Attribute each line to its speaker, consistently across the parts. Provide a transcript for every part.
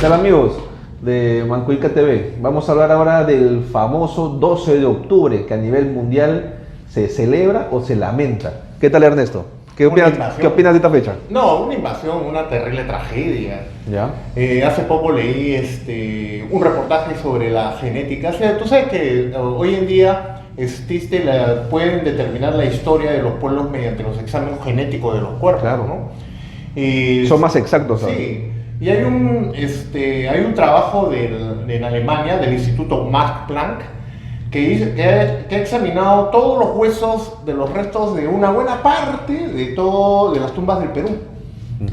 Speaker 1: tal amigos de Mancuica TV? Vamos a hablar ahora del famoso 12 de octubre que a nivel mundial se celebra o se lamenta. ¿Qué tal, Ernesto? ¿Qué opinas de esta fecha?
Speaker 2: No, una invasión, una terrible tragedia.
Speaker 1: ¿Ya?
Speaker 2: Hace poco leí un reportaje sobre la genética. O sea, tú sabes que hoy en día pueden determinar la historia de los pueblos mediante los exámenes genéticos de los cuerpos,
Speaker 1: Claro.
Speaker 2: ¿no?
Speaker 1: Son más exactos, ¿sabes?
Speaker 2: Sí. Y hay un trabajo en Alemania del Instituto Max Planck que ha examinado todos los huesos de los restos de una buena parte de las tumbas del Perú.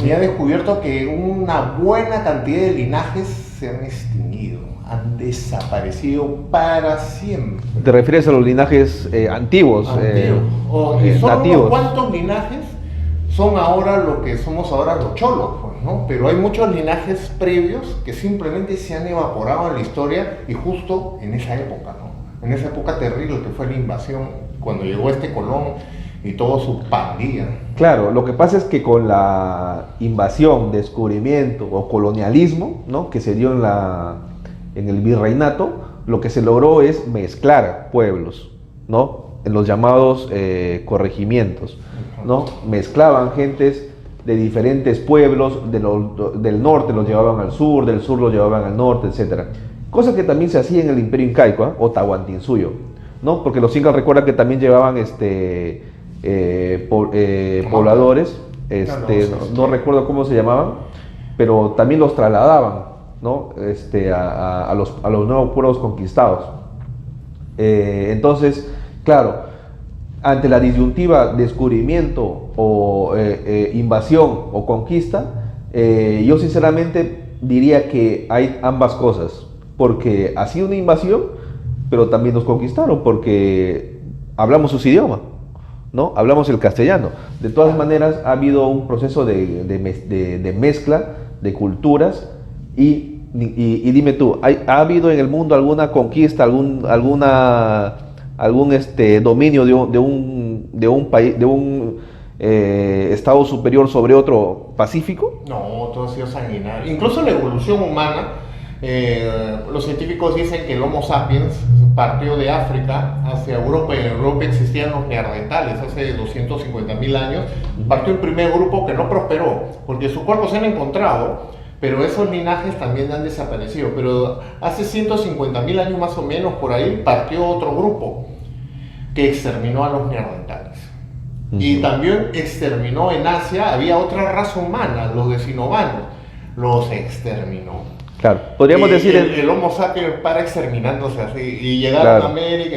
Speaker 2: Y ha descubierto que una buena cantidad de linajes se han extinguido, han desaparecido para siempre.
Speaker 1: ¿Te refieres a los linajes antiguos?
Speaker 2: Y son
Speaker 1: nativos.
Speaker 2: unos cuantos linajes son ahora lo que somos ahora los cholos, pues, ¿no? Pero hay muchos linajes previos que simplemente se han evaporado en la historia y justo en esa época, ¿no? En esa época terrible que fue la invasión, cuando llegó Colón y toda su pandilla.
Speaker 1: Claro, lo que pasa es que con la invasión, descubrimiento o colonialismo, ¿no?, que se dio en el virreinato, lo que se logró es mezclar pueblos, ¿no?, en los llamados corregimientos, ¿no? Mezclaban gentes de diferentes pueblos, del norte los llevaban al sur, del sur los llevaban al norte, etc. Cosa que también se hacía en el Imperio Incaico, o Tahuantinsuyo, ¿no? Porque los incas, recuerdan que también llevaban pobladores, no recuerdo cómo se llamaban, pero también los trasladaban, ¿no?, a los nuevos pueblos conquistados. Entonces, claro, ante la disyuntiva descubrimiento o invasión o conquista, yo sinceramente diría que hay ambas cosas, porque ha sido una invasión, pero también nos conquistaron, porque hablamos sus idiomas, ¿no? Hablamos el castellano. De todas maneras, ha habido un proceso de mezcla de culturas y dime tú, ¿ha habido en el mundo alguna conquista, algún dominio de un país, de un estado superior sobre otro pacífico?
Speaker 2: No, todo ha sido sanguinario. Incluso la evolución humana, los científicos dicen que el Homo sapiens partió de África hacia Europa, y en Europa existían los neandertales hace 250.000 años. Partió un primer grupo que no prosperó, porque sus cuerpos se han encontrado, pero esos linajes también han desaparecido. Pero hace 150.000 años más o menos, por ahí, partió otro grupo que exterminó a los neandertales. Y también exterminó en Asia, había otra raza humana, los decinovanos, los exterminó.
Speaker 1: Claro, podríamos decir...
Speaker 2: El Homo sapiens para exterminándose así, y llegaron
Speaker 1: Claro.
Speaker 2: a América,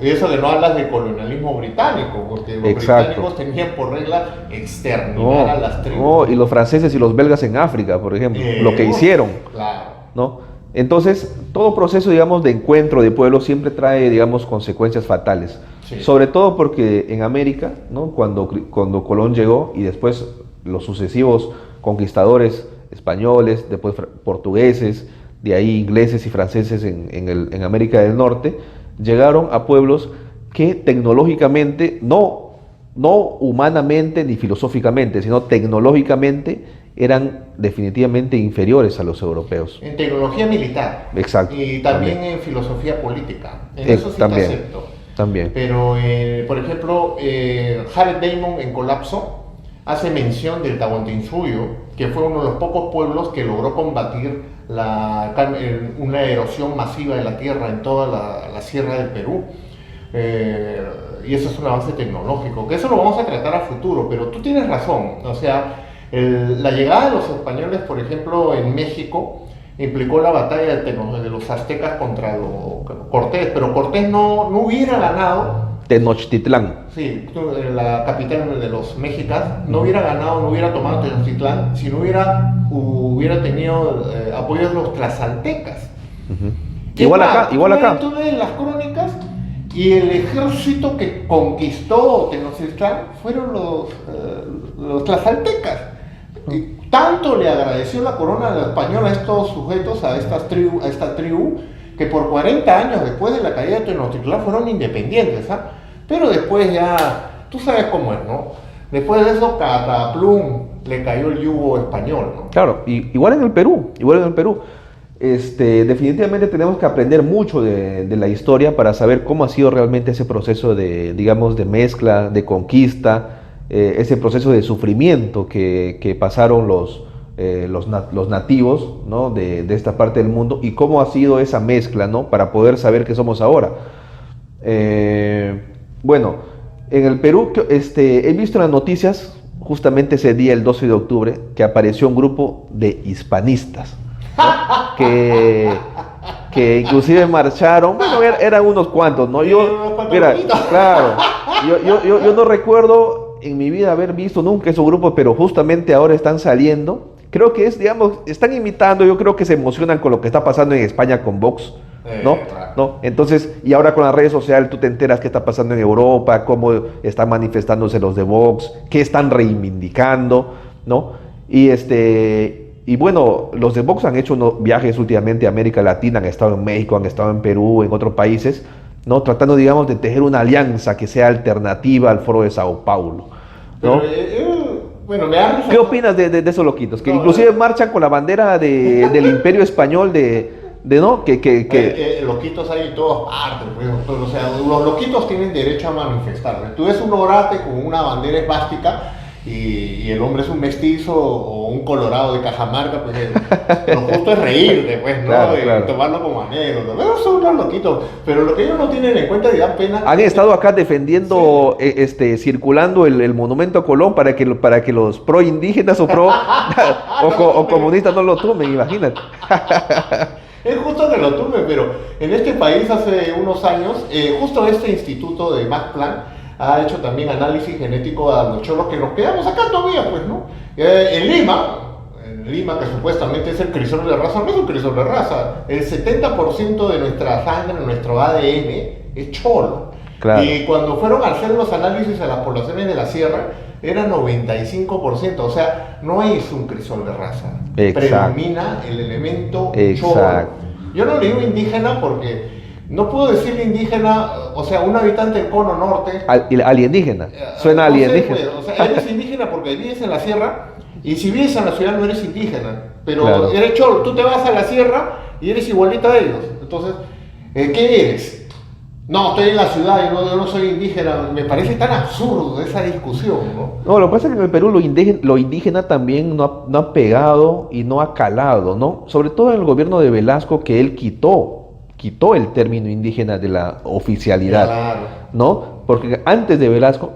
Speaker 2: y eso que no hablas de colonialismo británico, porque los británicos tenían por regla exterminar a las tribus.
Speaker 1: No, y los franceses y los belgas en África, por ejemplo, lo que hicieron,
Speaker 2: Claro.
Speaker 1: ¿no? Entonces, todo proceso, digamos, de encuentro de pueblos siempre trae, digamos, consecuencias fatales.
Speaker 2: Sí.
Speaker 1: Sobre todo porque en América, ¿no?, cuando Colón llegó y después los sucesivos conquistadores españoles, después portugueses, de ahí ingleses y franceses en América del Norte, llegaron a pueblos que tecnológicamente, no humanamente ni filosóficamente, sino tecnológicamente, eran definitivamente inferiores a los europeos.
Speaker 2: En tecnología militar.
Speaker 1: Exacto.
Speaker 2: Y también en filosofía política. En eso sí
Speaker 1: también,
Speaker 2: te acepto.
Speaker 1: También.
Speaker 2: Pero, por ejemplo, Jared Diamond en Colapso hace mención del Tahuantinsuyo, que fue uno de los pocos pueblos que logró combatir una erosión masiva de la tierra en toda la sierra del Perú. Y eso es un avance tecnológico, que eso lo vamos a tratar a futuro, pero tú tienes razón. O sea, la llegada de los españoles, por ejemplo, en México, implicó la batalla de los aztecas contra Cortés, pero Cortés no hubiera ganado.
Speaker 1: Tenochtitlán.
Speaker 2: Sí, la capital de los mexicas, no hubiera ganado, no hubiera tomado Tenochtitlán si no hubiera tenido apoyo de los tlazaltecas.
Speaker 1: Igual acá.
Speaker 2: Tú lees las crónicas y el ejército que conquistó Tenochtitlán fueron los tlazaltecas. Y tanto le agradeció la corona española a estos sujetos, a esta tribu, que por 40 años después de la caída de Tenochtitlán fueron independientes, ¿ah? Pero después ya, tú sabes cómo es, ¿no? Después de eso, cataplum, le cayó el yugo español, ¿no?
Speaker 1: Claro, igual en el Perú, igual en el Perú. Definitivamente tenemos que aprender mucho de la historia para saber cómo ha sido realmente ese proceso de, digamos, de mezcla, de conquista, ese proceso de sufrimiento que pasaron los nativos, ¿no? de esta parte del mundo, y cómo ha sido esa mezcla, ¿no? Para poder saber qué somos ahora. Bueno, en el Perú he visto en las noticias justamente ese día, el 12 de octubre, que apareció un grupo de hispanistas, ¿no? que inclusive marcharon, bueno, eran unos cuantos, ¿no? Mira, claro, yo no recuerdo en mi vida haber visto nunca esos grupos, pero justamente ahora están saliendo. Creo que digamos, están imitando, yo creo que se emocionan con lo que está pasando en España con Vox, ¿no?
Speaker 2: Claro.
Speaker 1: ¿No? Entonces, y ahora con las redes sociales tú te enteras qué está pasando en Europa, cómo están manifestándose los de Vox, qué están reivindicando, ¿no? Y bueno, los de Vox han hecho unos viajes últimamente a América Latina, han estado en México, han estado en Perú, en otros países, ¿no? Tratando, digamos, de tejer una alianza que sea alternativa al Foro de Sao Paulo, ¿no?
Speaker 2: Bueno, me da...
Speaker 1: ¿Qué opinas de esos loquitos? Que
Speaker 2: No,
Speaker 1: inclusive marchan con la bandera del Imperio Español ¿no?
Speaker 2: Loquitos hay en todas partes, pues, o sea, los loquitos tienen derecho a manifestar. Tú ves un orate con una bandera esvástica y el hombre es un mestizo o un colorado de Cajamarca, pues lo justo es reírte, pues, ¿no?
Speaker 1: Claro.
Speaker 2: Tomarlo como anécdota. Bueno, son unos loquitos, pero lo que ellos no tienen en cuenta y dan pena...
Speaker 1: Han estado acá defendiendo, sí. Circulando el monumento a Colón para que los pro indígenas o pro o comunistas no lo tomen, imagínate.
Speaker 2: Es justo que lo tumben, pero en este país hace unos años, justo este instituto de Max Planck ha hecho también análisis genético a los cholos que nos quedamos acá todavía, pues, ¿no? En Lima, que supuestamente es el crisol de raza, no es un crisol de raza. El 70% de nuestra sangre, nuestro ADN, es cholo.
Speaker 1: Claro.
Speaker 2: Y cuando fueron a hacer los análisis a las poblaciones de la sierra, era 95%, o sea, no es un crisol de raza.
Speaker 1: Exacto.
Speaker 2: Predomina el elemento
Speaker 1: Exacto.
Speaker 2: cholo. Yo no le digo indígena porque no puedo decirle indígena, o sea, un habitante del cono norte.
Speaker 1: Alienígena, suena
Speaker 2: no sé,
Speaker 1: alienígena.
Speaker 2: pues, o sea, eres indígena porque vives en la sierra, y si vives en la ciudad no eres indígena, pero
Speaker 1: Claro.
Speaker 2: eres cholo. Tú te vas a la sierra y eres igualito a ellos. Entonces, ¿qué eres? No, estoy en la ciudad y yo no soy indígena. Me parece tan absurdo esa discusión, ¿no?
Speaker 1: No, lo que pasa es que en el Perú lo indígena también no ha pegado y no ha calado, ¿no? Sobre todo en el gobierno de Velasco, que él quitó el término indígena de la oficialidad,
Speaker 2: Claro.
Speaker 1: ¿no? Porque antes de Velasco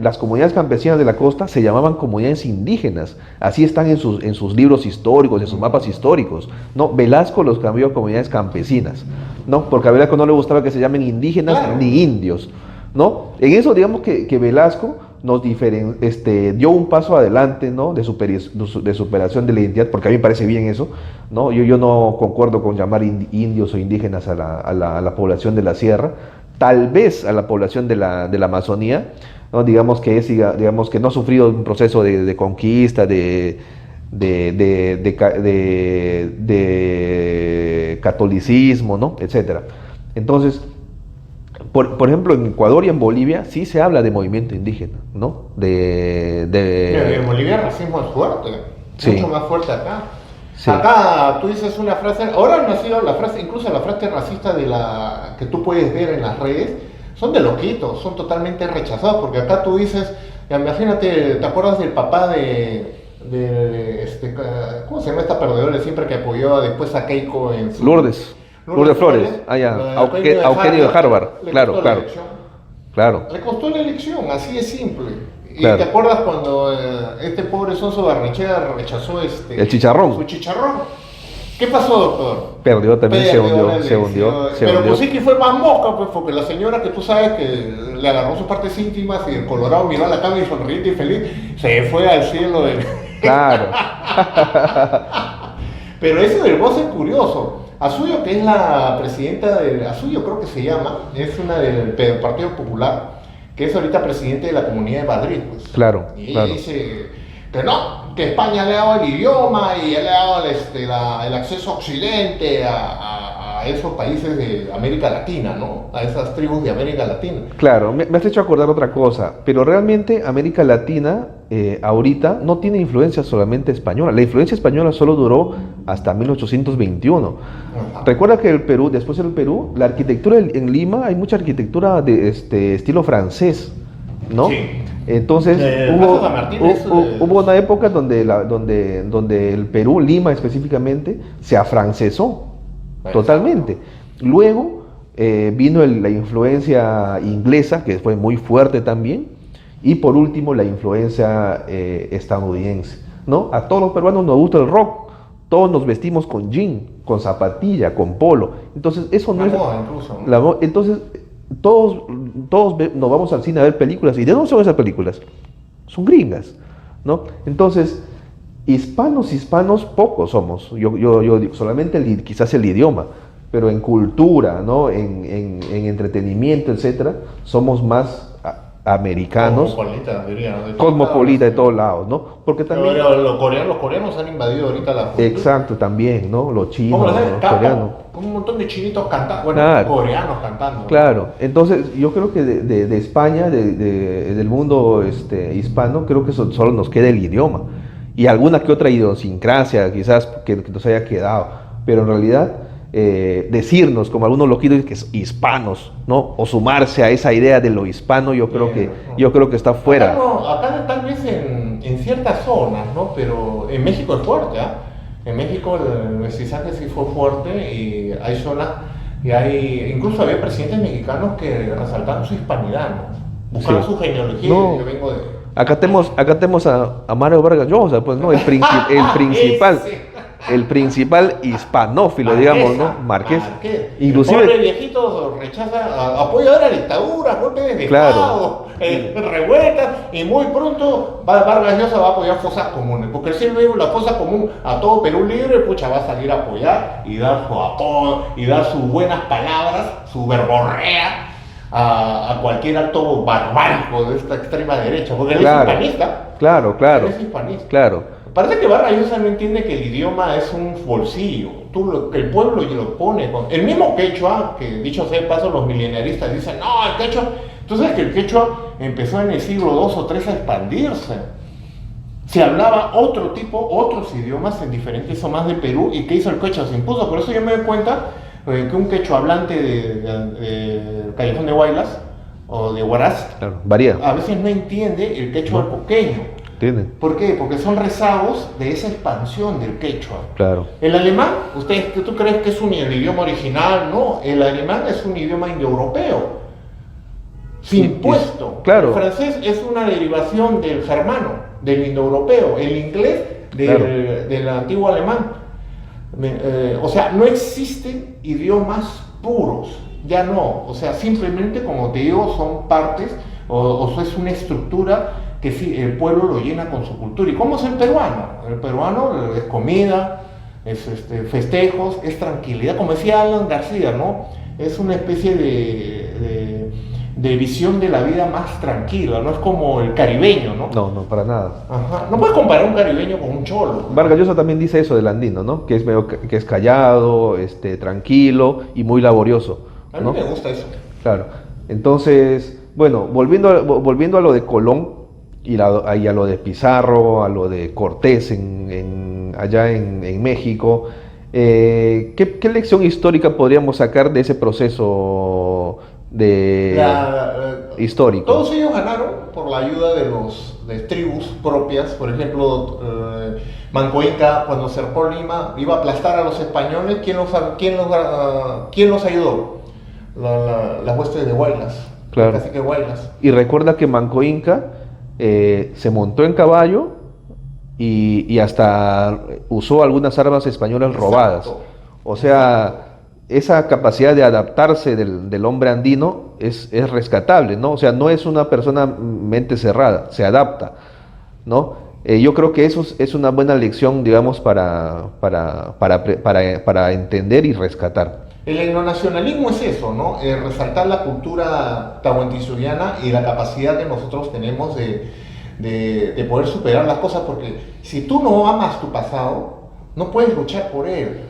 Speaker 1: las comunidades campesinas de la costa se llamaban comunidades indígenas, así están en sus libros históricos, en sus mapas históricos, ¿no? Velasco los cambió a comunidades campesinas, ¿no? Porque a Velasco no le gustaba que se llamen indígenas
Speaker 2: Claro.
Speaker 1: ni indios, ¿no? En eso digamos que Velasco nos dio un paso adelante, ¿no? de superación de la identidad, porque a mí me parece bien eso, ¿no? Yo no concuerdo con llamar indios o indígenas a la población de la sierra, tal vez a la población de la Amazonía, ¿no? Digamos que no ha sufrido un proceso de conquista, de catolicismo, ¿no? Etcétera. Entonces, por ejemplo, en Ecuador y en Bolivia sí se habla de movimiento indígena, ¿no?
Speaker 2: En Bolivia el racismo es fuerte,
Speaker 1: Sí.
Speaker 2: mucho más fuerte acá.
Speaker 1: Sí.
Speaker 2: Acá tú dices una frase, ahora ha nacido la frase, incluso la frase racista que tú puedes ver en las redes, son de loquitos, son totalmente rechazados, porque acá tú dices, imagínate, ¿te acuerdas del papá ¿cómo se llama esta perdedora siempre que apoyó después a Keiko en su...
Speaker 1: Lourdes Flores, Eugenio de Harvard, claro.
Speaker 2: Le costó la elección, así de simple. ¿Y
Speaker 1: Claro.
Speaker 2: te acuerdas cuando este pobre Sonso Barnechea rechazó
Speaker 1: el chicharrón?
Speaker 2: su chicharrón? ¿Qué pasó, doctor?
Speaker 1: Perdió también,
Speaker 2: Perdió
Speaker 1: se
Speaker 2: la elección.
Speaker 1: hundió.
Speaker 2: Pero pues sí que fue más mosca, pues, porque la señora que tú sabes que le agarró sus partes íntimas y el Colorado miró a la cama y sonriente y feliz, se fue al cielo de...
Speaker 1: Claro.
Speaker 2: Pero eso del voz es curioso. Azuyo, que es la presidenta Azuyo creo que se llama, es una del Partido Popular, que es ahorita presidente de la Comunidad de Madrid, pues.
Speaker 1: Claro,
Speaker 2: Y
Speaker 1: claro.
Speaker 2: dice que no, que España le ha dado el idioma y le ha dado el acceso a Occidente, a a esos países de América Latina, ¿no? A esas tribus de América Latina.
Speaker 1: Claro, me has hecho acordar otra cosa, pero realmente América Latina ahorita no tiene influencia solamente española. La influencia española solo duró hasta 1821.
Speaker 2: Ajá.
Speaker 1: Recuerda que el Perú, después del Perú, la arquitectura en Lima, hay mucha arquitectura de estilo francés, ¿no?
Speaker 2: Sí.
Speaker 1: Entonces
Speaker 2: Plaza San Martín es,
Speaker 1: hubo una época donde el Perú, Lima específicamente, se afrancesó totalmente. Luego vino la influencia inglesa, que fue muy fuerte también, y por último la influencia estadounidense, ¿no? A todos los peruanos nos gusta el rock, todos nos vestimos con jean, con zapatilla, con polo. Entonces eso no
Speaker 2: La
Speaker 1: es
Speaker 2: moda incluso, ¿no?
Speaker 1: entonces todos nos vamos al cine a ver películas. ¿Y de dónde son esas películas? Son gringas, ¿no? Entonces, hispanos pocos somos. Yo digo, solamente quizás el idioma, pero en cultura, ¿no? En entretenimiento, etcétera, somos más americanos,
Speaker 2: Cosmopolita, diría, ¿no?
Speaker 1: cosmopolita de todos lados, ¿no? Porque también...
Speaker 2: Pero los coreanos han invadido ahorita la cultura.
Speaker 1: Exacto, también, ¿no? Los chinos,
Speaker 2: ¿Cómo lo
Speaker 1: los
Speaker 2: hacen?
Speaker 1: coreanos.
Speaker 2: Un montón de chinitos cantando, bueno,
Speaker 1: Claro.
Speaker 2: coreanos cantando.
Speaker 1: Claro, entonces yo creo que de España, del mundo hispano, creo que solo nos queda el idioma y alguna que otra idiosincrasia quizás que nos haya quedado, pero en realidad decirnos como algunos loquitos que es hispanos, ¿no? O sumarse a esa idea de lo hispano, yo creo que está fuera.
Speaker 2: Acá tal vez en ciertas zonas, ¿no? Pero en México es fuerte, ¿ah? En México el mestizaje sí fue fuerte y hay zonas incluso había presidentes mexicanos que resaltaban su hispanidad, ¿no? Buscaban
Speaker 1: Sí.
Speaker 2: su genealogía.
Speaker 1: No.
Speaker 2: Yo vengo de...
Speaker 1: Acá tenemos a Mario Vargas Llosa, pues, ¿no? El principal.
Speaker 2: Ese.
Speaker 1: El principal hispanófilo, digamos, ¿no? Marqués.
Speaker 2: Inclusive el pobre
Speaker 1: Inclusive,
Speaker 2: viejito rechaza, apoya a la dictadura, golpe de
Speaker 1: Claro.
Speaker 2: Estado, revueltas, y muy pronto Vargas Llosa va a apoyar fosas comunes, porque si él ve la fosa común a todo Perú libre, pucha, va a salir a apoyar y dar su apoyo y dar sus buenas palabras, su verborrea a cualquier acto barbárico de esta extrema derecha, porque él
Speaker 1: Claro.
Speaker 2: es hispanista.
Speaker 1: claro,
Speaker 2: Él es hispanista.
Speaker 1: claro.
Speaker 2: Parece que Vargas Llosa no entiende que el idioma es un bolsillo, que el pueblo lo pone el mismo quechua, que dicho sea de paso los milenaristas dicen, no, el quechua, tú sabes que el quechua empezó en el siglo II o III a expandirse. Se hablaba otros idiomas en diferentes zonas de Perú, y ¿qué hizo el quechua? Se impuso. Por eso yo me doy cuenta que un quechua hablante de Callejón de Huaylas o de Huaraz
Speaker 1: Claro, varía.
Speaker 2: a veces no entiende el quechua alpoqueño.
Speaker 1: ¿Entienden?
Speaker 2: ¿Por qué? Porque son rezagos de esa expansión del quechua.
Speaker 1: Claro.
Speaker 2: El alemán, ¿tú crees que es el idioma original? No, el alemán es un idioma indoeuropeo, sin impuesto.
Speaker 1: Claro.
Speaker 2: El francés es una derivación del germano, del indoeuropeo. El inglés del antiguo alemán. O sea, no existen idiomas puros, ya no. O sea, simplemente, como te digo, son partes o es una estructura que sí, el pueblo lo llena con su cultura. ¿Y cómo es el peruano? El peruano es comida, es festejos, es tranquilidad, como decía Alan García, ¿no? Es una especie de visión de la vida más tranquila, no es como el caribeño, ¿no?
Speaker 1: No, para nada.
Speaker 2: Ajá. No puedes comparar un caribeño con un cholo.
Speaker 1: Vargas Llosa también dice eso del andino, ¿no? Que es callado, tranquilo y muy laborioso,
Speaker 2: A mí
Speaker 1: ¿no?
Speaker 2: me gusta eso.
Speaker 1: Claro. Entonces, bueno, volviendo a lo de Colón y a lo de Pizarro, a lo de Cortés allá en México, ¿qué lección histórica podríamos sacar de ese proceso histórico?
Speaker 2: Todos ellos ganaron por la ayuda de tribus propias. Por ejemplo, Manco Inca, cuando cercó Lima, iba a aplastar a los españoles. ¿Quién los ayudó? Las huestes de Huaylas.
Speaker 1: Claro.
Speaker 2: Así que Huaylas.
Speaker 1: Y recuerda que Manco Inca se montó en caballo y hasta usó algunas armas españolas robadas.
Speaker 2: Exacto.
Speaker 1: O sea, esa capacidad de adaptarse del hombre andino es rescatable, ¿no? O sea, no es una persona mente cerrada, se adapta, ¿no? Yo creo que eso es una buena lección, digamos, para entender y rescatar.
Speaker 2: El etnonacionalismo es eso, ¿no? Resaltar la cultura tahuantinsuyoana y la capacidad que nosotros tenemos de poder superar las cosas, porque si tú no amas tu pasado, no puedes luchar por él.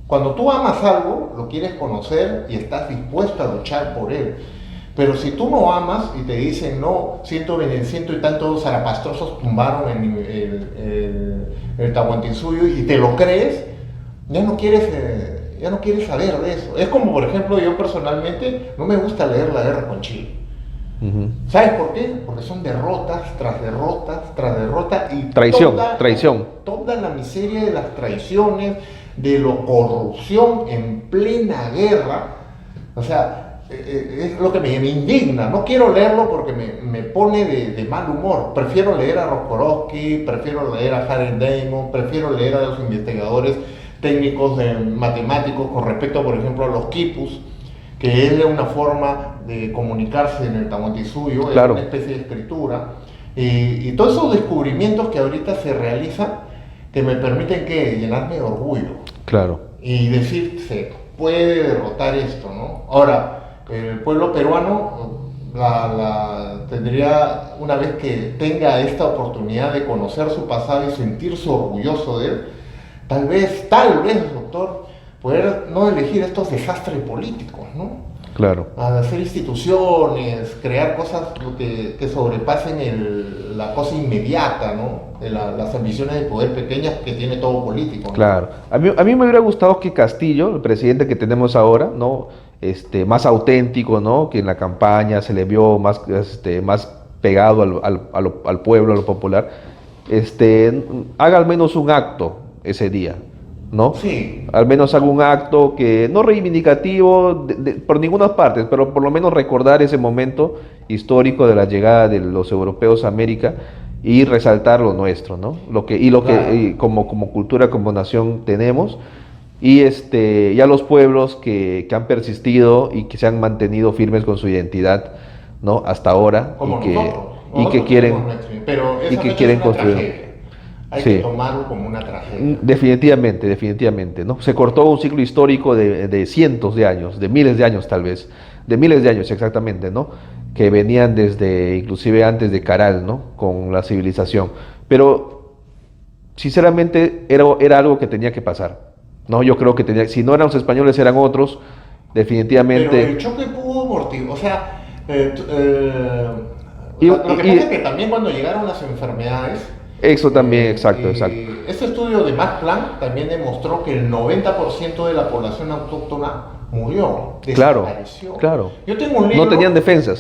Speaker 2: Cuando tú amas algo, lo quieres conocer y estás dispuesto a luchar por él. Pero si tú no amas y te dicen, no, ciento y tantos zarapastrosos tumbaron el Tahuantinsuyo y te lo crees, ya no quieres saber de eso. Es como, por ejemplo, yo personalmente no me gusta leer la guerra con Chile. ¿Sabes por qué? Porque son derrotas tras derrotas tras derrotas y
Speaker 1: traición.
Speaker 2: Toda la miseria de las traiciones, de la corrupción en plena guerra. O sea, es lo que me indigna. No quiero leerlo porque me pone de mal humor. Prefiero leer a Rokorovsky, prefiero leer a Harry Damon, prefiero leer a los investigadores técnicos matemáticos con respecto, por ejemplo, a los quipus, que es una forma de comunicarse en el Tahuantinsuyo,
Speaker 1: claro.
Speaker 2: Es una especie de escritura, y todos esos descubrimientos que ahorita se realizan, que me permiten llenarme de orgullo,
Speaker 1: claro,
Speaker 2: y decir, se puede derrotar esto, ¿no? Ahora, el pueblo peruano tendría, una vez que tenga esta oportunidad de conocer su pasado y sentirse orgulloso de él, tal vez, doctor, poder no elegir estos desastres políticos, ¿no?
Speaker 1: Claro.
Speaker 2: A hacer instituciones, crear cosas que sobrepasen la cosa inmediata, ¿no? De las ambiciones de poder pequeñas que tiene todo político, ¿no?
Speaker 1: Claro. A mí me hubiera gustado que Castillo, el presidente que tenemos ahora, ¿no? Más auténtico, ¿no? Que en la campaña se le vio más pegado al pueblo, a lo popular, haga al menos un acto ese día, ¿no?
Speaker 2: Sí.
Speaker 1: Al menos haga un acto que no reivindicativo por ninguna parte, pero por lo menos recordar ese momento histórico de la llegada de los europeos a América y resaltar lo nuestro, ¿no? Claro. Que como cultura, como nación tenemos, y ya los pueblos que han persistido y que se han mantenido firmes con su identidad, ¿no? Hasta ahora,
Speaker 2: como
Speaker 1: y que quieren construir.
Speaker 2: Tragedia. Hay que tomarlo como una tragedia.
Speaker 1: Definitivamente, ¿no? Se cortó un ciclo histórico de cientos de años, de miles de años tal vez, de miles de años exactamente, ¿no? Que venían inclusive antes de Caral, ¿no? Con la civilización. Pero, sinceramente, era algo que tenía que pasar, ¿no? Yo creo que si no eran los españoles, eran otros, definitivamente.
Speaker 2: Pero el choque pudo amortiguar, o sea, lo que pasa es que también cuando llegaron las enfermedades.
Speaker 1: Eso también, exacto.
Speaker 2: Este estudio de Max Planck también demostró que el 90% de la población autóctona murió, desapareció.
Speaker 1: Claro.
Speaker 2: Yo tengo un libro.
Speaker 1: No tenían defensas.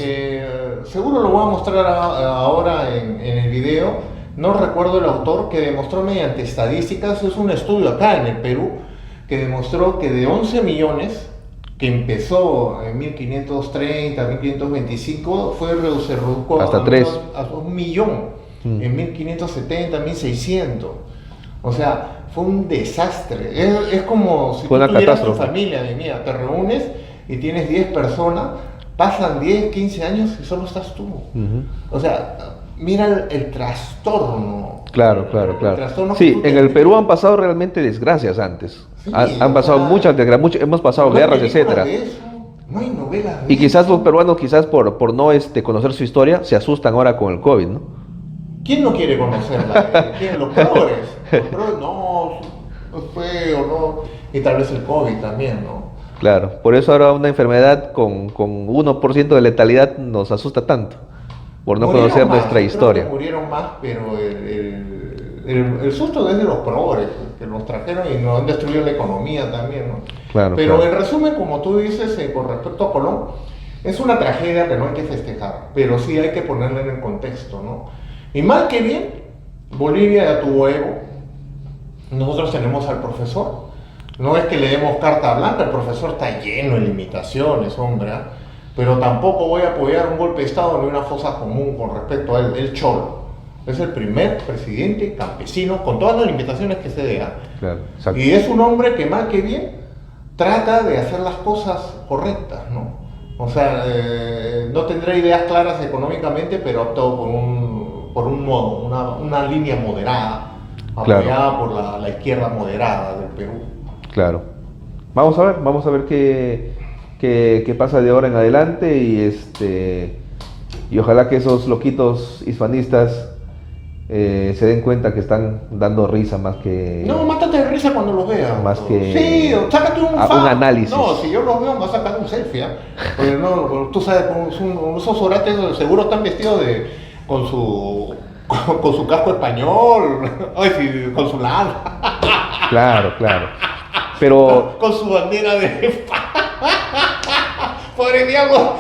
Speaker 2: Seguro lo voy a mostrar ahora en el video. No recuerdo el autor, que demostró mediante estadísticas, es un estudio acá en el Perú, que demostró que de 11 millones que empezó en 1530, 1525, se redujo
Speaker 1: hasta 3
Speaker 2: a 1 millón. En 1570, 1600. O sea, fue un desastre. Es como si tú tuvieras tu familia, mira, te reúnes y tienes 10 personas, pasan 10, 15 años y solo estás tú. O sea, mira el trastorno.
Speaker 1: Claro. Sí, en el Perú han pasado realmente desgracias antes. Sí, han pasado muchas desgracias, hemos pasado guerras, etcétera.
Speaker 2: No hay novelas.
Speaker 1: Y quizás los peruanos, por no conocer su historia, se asustan ahora con el COVID, ¿no?
Speaker 2: ¿Quién no quiere conocerla? Los progres. Los progres, no, es feo, ¿no? Y tal vez el COVID también, ¿no?
Speaker 1: Claro, por eso ahora una enfermedad con 1% de letalidad nos asusta tanto, por no conocer nuestra historia.
Speaker 2: Murieron más, pero el susto es de los progres, que los trajeron y nos han destruido la economía también, ¿no?
Speaker 1: Claro,
Speaker 2: pero en resumen, como tú dices, con respecto a Colón, es una tragedia que no hay que festejar, pero sí hay que ponerla en el contexto, ¿no? Y mal que bien, Bolivia tuvo ego. Nosotros tenemos al profesor. No es que le demos carta blanca, el profesor está lleno de limitaciones, hombre. Pero tampoco voy a apoyar un golpe de Estado ni una fosa común con respecto a él, el Cholo. Es el primer presidente campesino, con todas las limitaciones que se dejan.
Speaker 1: Claro, exacto.
Speaker 2: Y es un hombre que mal que bien trata de hacer las cosas correctas, ¿no? O sea, no tendrá ideas claras económicamente, pero ha optado por un modo, una línea moderada, apoyada por la izquierda moderada del Perú.
Speaker 1: Claro. Vamos a ver qué pasa de ahora en adelante y ojalá que esos loquitos hispanistas se den cuenta que están dando risa más que...
Speaker 2: No, mátate de risa cuando los veas.
Speaker 1: Más que
Speaker 2: Sí, sácate un
Speaker 1: análisis.
Speaker 2: No, si yo los veo, me voy a sacar un selfie, ¿ah? Porque no, tú sabes, esos orates seguro están vestidos con su casco español, ay, sí, con su lanza.
Speaker 1: Claro, claro. Pero...
Speaker 2: Con su bandera de... Pobre Diego.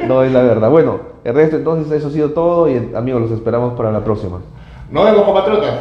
Speaker 1: No, es la verdad. Bueno, el resto entonces eso ha sido todo y amigos, los esperamos para la próxima.
Speaker 2: Nos vemos, compatriotas.